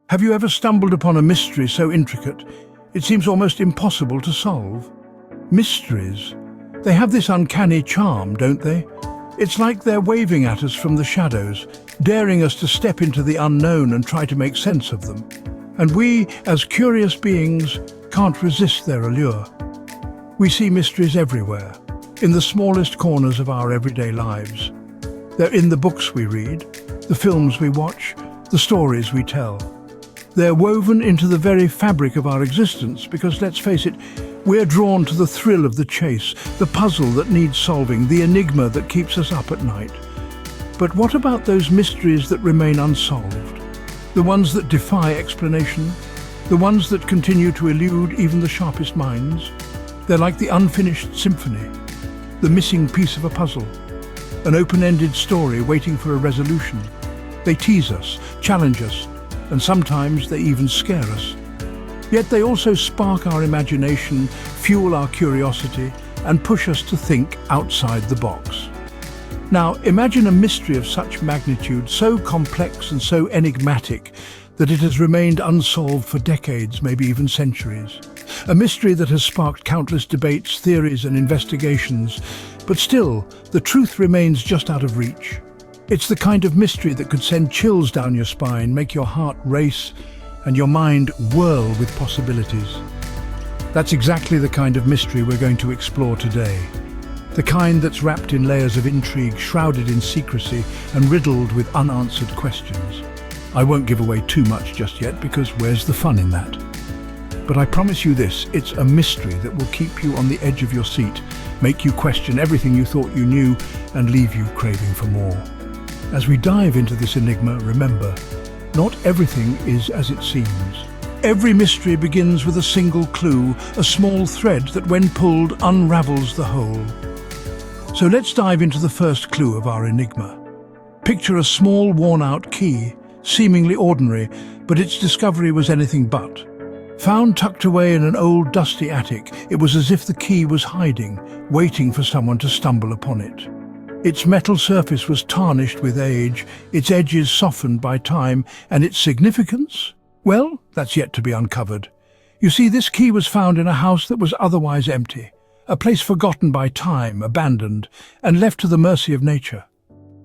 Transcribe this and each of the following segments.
Have you ever stumbled upon a mystery so intricate, it seems almost impossible to solve? Mysteries, they have this uncanny charm, don't they? It's like they're waving at us from the shadows, daring us to step into the unknown and try to make sense of them. And we, as curious beings, can't resist their allure. We see mysteries everywhere, in the smallest corners of our everyday lives. They're in the books we read, the films we watch, the stories we tell. They're woven into the very fabric of our existence because, let's face it, we're drawn to the thrill of the chase, the puzzle that needs solving, the enigma that keeps us up at night. But what about those mysteries that remain unsolved? The ones that defy explanation? The ones that continue to elude even the sharpest minds? They're like the unfinished symphony, the missing piece of a puzzle, an open-ended story waiting for a resolution. They tease us, challenge us, and sometimes they even scare us. Yet they also spark our imagination, fuel our curiosity, and push us to think outside the box. Now, imagine a mystery of such magnitude, so complex and so enigmatic that it has remained unsolved for decades, maybe even centuries. A mystery that has sparked countless debates, theories, and investigations, but still, the truth remains just out of reach. It's the kind of mystery that could send chills down your spine, make your heart race, and your mind whirl with possibilities. That's exactly the kind of mystery we're going to explore today. The kind that's wrapped in layers of intrigue, shrouded in secrecy, and riddled with unanswered questions. I won't give away too much just yet, because where's the fun in that? But I promise you this, it's a mystery that will keep you on the edge of your seat, make you question everything you thought you knew, and leave you craving for more. As we dive into this enigma, remember, not everything is as it seems. Every mystery begins with a single clue, a small thread that when pulled unravels the whole. So let's dive into the first clue of our enigma. Picture a small worn-out key, seemingly ordinary, but its discovery was anything but. Found tucked away in an old dusty attic, it was as if the key was hiding, waiting for someone to stumble upon it. Its metal surface was tarnished with age, its edges softened by time, and its significance? Well, that's yet to be uncovered. You see, this key was found in a house that was otherwise empty, a place forgotten by time, abandoned, and left to the mercy of nature.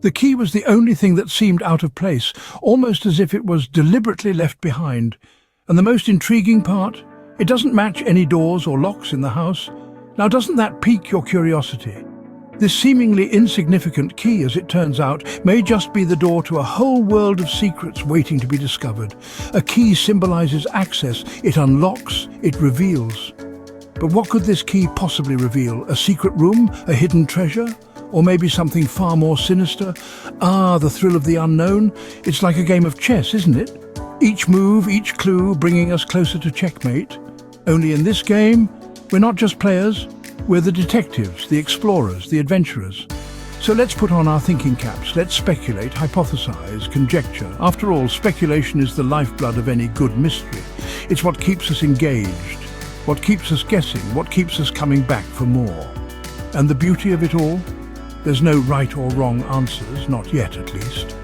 The key was the only thing that seemed out of place, almost as if it was deliberately left behind. And the most intriguing part? It doesn't match any doors or locks in the house. Now, doesn't that pique your curiosity? This seemingly insignificant key, as it turns out, may just be the door to a whole world of secrets waiting to be discovered. A key symbolizes access. It unlocks, it reveals. But what could this key possibly reveal? A secret room? A hidden treasure? Or maybe something far more sinister? Ah, the thrill of the unknown. It's like a game of chess, isn't it? Each move, each clue bringing us closer to checkmate. Only in this game, we're not just players. We're the detectives, the explorers, the adventurers. So let's put on our thinking caps. Let's speculate, hypothesize, conjecture. After all, speculation is the lifeblood of any good mystery. It's what keeps us engaged, what keeps us guessing, what keeps us coming back for more. And the beauty of it all? There's no right or wrong answers, not yet at least.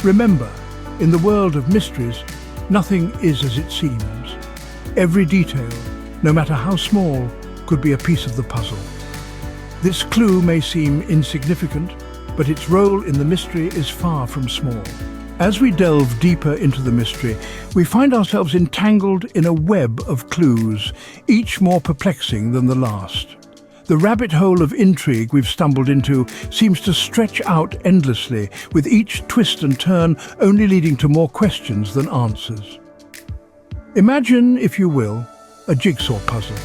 Remember, in the world of mysteries, nothing is as it seems. Every detail, no matter how small, could be a piece of the puzzle. This clue may seem insignificant, but its role in the mystery is far from small. As we delve deeper into the mystery, we find ourselves entangled in a web of clues, each more perplexing than the last. The rabbit hole of intrigue we've stumbled into seems to stretch out endlessly, with each twist and turn only leading to more questions than answers. Imagine, if you will, a jigsaw puzzle.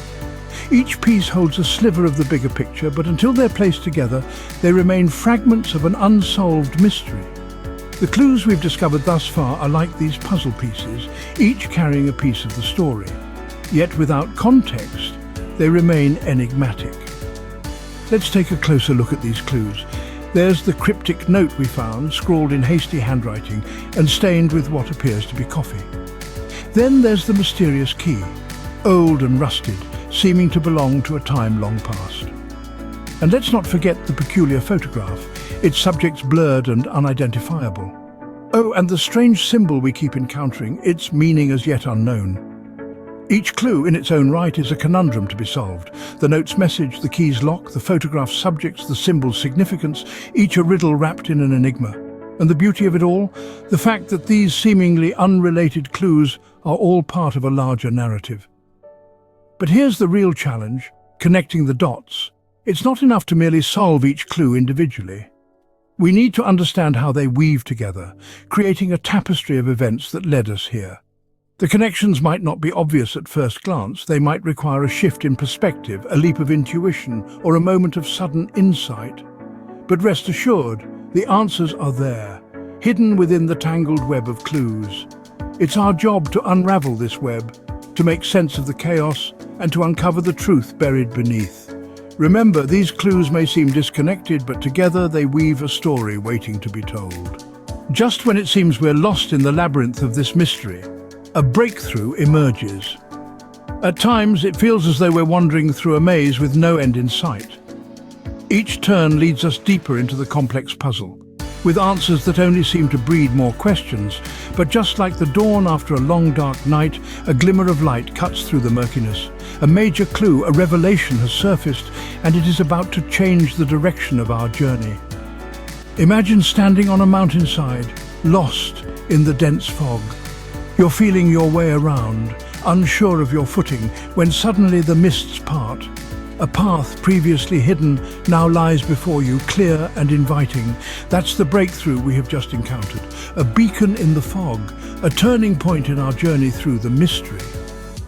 Each piece holds a sliver of the bigger picture, but until they're placed together, they remain fragments of an unsolved mystery. The clues we've discovered thus far are like these puzzle pieces, each carrying a piece of the story. Yet without context, they remain enigmatic. Let's take a closer look at these clues. There's the cryptic note we found, scrawled in hasty handwriting and stained with what appears to be coffee. Then there's the mysterious key, old and rusted, seeming to belong to a time long past. And let's not forget the peculiar photograph, its subjects blurred and unidentifiable. Oh, and the strange symbol we keep encountering, its meaning as yet unknown. Each clue in its own right is a conundrum to be solved. The note's message, the key's lock, the photograph's subjects, the symbol's significance, each a riddle wrapped in an enigma. And the beauty of it all, the fact that these seemingly unrelated clues are all part of a larger narrative. But here's the real challenge, connecting the dots. It's not enough to merely solve each clue individually. We need to understand how they weave together, creating a tapestry of events that led us here. The connections might not be obvious at first glance. They might require a shift in perspective, a leap of intuition, or a moment of sudden insight. But rest assured, the answers are there, hidden within the tangled web of clues. It's our job to unravel this web, to make sense of the chaos, and to uncover the truth buried beneath. Remember, these clues may seem disconnected, but together they weave a story waiting to be told. Just when it seems we're lost in the labyrinth of this mystery, a breakthrough emerges. At times, it feels as though we're wandering through a maze with no end in sight. Each turn leads us deeper into the complex puzzle, with answers that only seem to breed more questions. But just like the dawn after a long dark night, a glimmer of light cuts through the murkiness. A major clue, a revelation has surfaced, and it is about to change the direction of our journey. Imagine standing on a mountainside, lost in the dense fog. You're feeling your way around, unsure of your footing, when suddenly the mists part. A path previously hidden now lies before you, clear and inviting. That's the breakthrough we have just encountered. A beacon in the fog, a turning point in our journey through the mystery.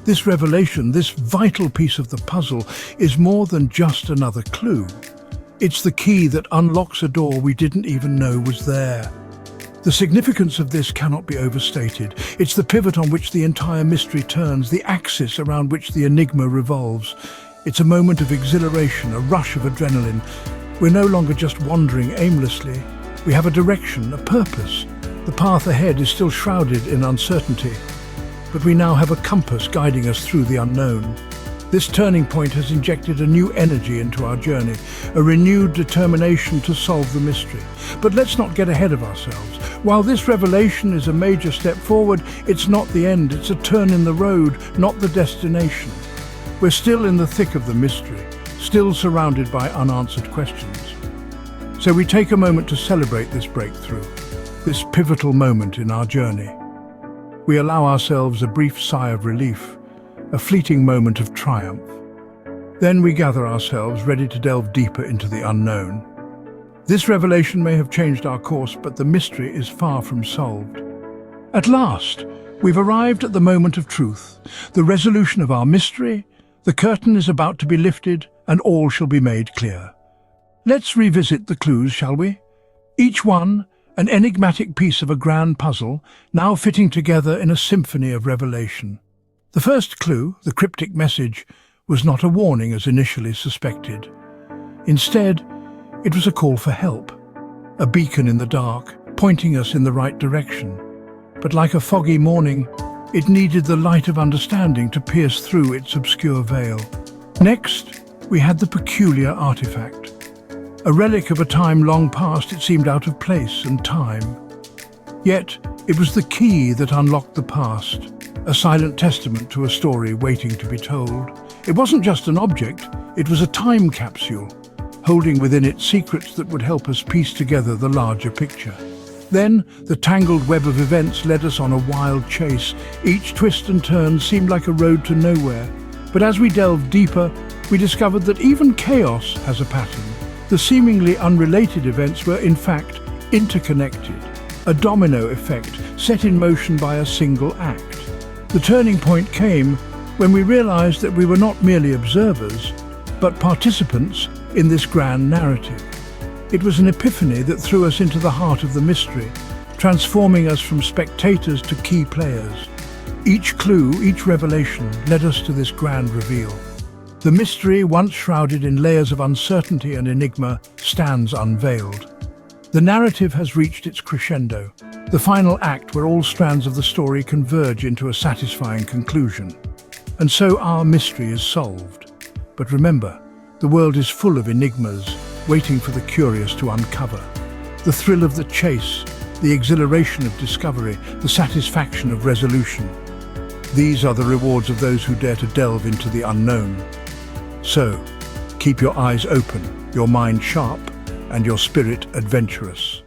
This revelation, this vital piece of the puzzle, is more than just another clue. It's the key that unlocks a door we didn't even know was there. The significance of this cannot be overstated. It's the pivot on which the entire mystery turns, the axis around which the enigma revolves. It's a moment of exhilaration, a rush of adrenaline. We're no longer just wandering aimlessly. We have a direction, a purpose. The path ahead is still shrouded in uncertainty, but we now have a compass guiding us through the unknown. This turning point has injected a new energy into our journey, a renewed determination to solve the mystery. But let's not get ahead of ourselves. While this revelation is a major step forward, it's not the end. It's a turn in the road, not the destination. We're still in the thick of the mystery, still surrounded by unanswered questions. So we take a moment to celebrate this breakthrough, this pivotal moment in our journey. We allow ourselves a brief sigh of relief, a fleeting moment of triumph. Then we gather ourselves, ready to delve deeper into the unknown. This revelation may have changed our course, but the mystery is far from solved. At last, we've arrived at the moment of truth, the resolution of our mystery. The curtain is about to be lifted, and all shall be made clear. Let's revisit the clues, shall we? Each one, an enigmatic piece of a grand puzzle, now fitting together in a symphony of revelation. The first clue, the cryptic message, was not a warning as initially suspected. Instead, it was a call for help, a beacon in the dark, pointing us in the right direction. But like a foggy morning, it needed the light of understanding to pierce through its obscure veil. Next, we had the peculiar artifact. A relic of a time long past, it seemed out of place and time. Yet, it was the key that unlocked the past, a silent testament to a story waiting to be told. It wasn't just an object, it was a time capsule, holding within it secrets that would help us piece together the larger picture. Then, the tangled web of events led us on a wild chase. Each twist and turn seemed like a road to nowhere. But as we delved deeper, we discovered that even chaos has a pattern. The seemingly unrelated events were, in fact, interconnected, a domino effect set in motion by a single act. The turning point came when we realized that we were not merely observers, but participants in this grand narrative. It was an epiphany that threw us into the heart of the mystery, transforming us from spectators to key players. Each clue, each revelation led us to this grand reveal. The mystery, once shrouded in layers of uncertainty and enigma, stands unveiled. The narrative has reached its crescendo, the final act where all strands of the story converge into a satisfying conclusion. And so our mystery is solved. But remember, the world is full of enigmas, waiting for the curious to uncover. The thrill of the chase, the exhilaration of discovery, the satisfaction of resolution. These are the rewards of those who dare to delve into the unknown. So, keep your eyes open, your mind sharp, and your spirit adventurous.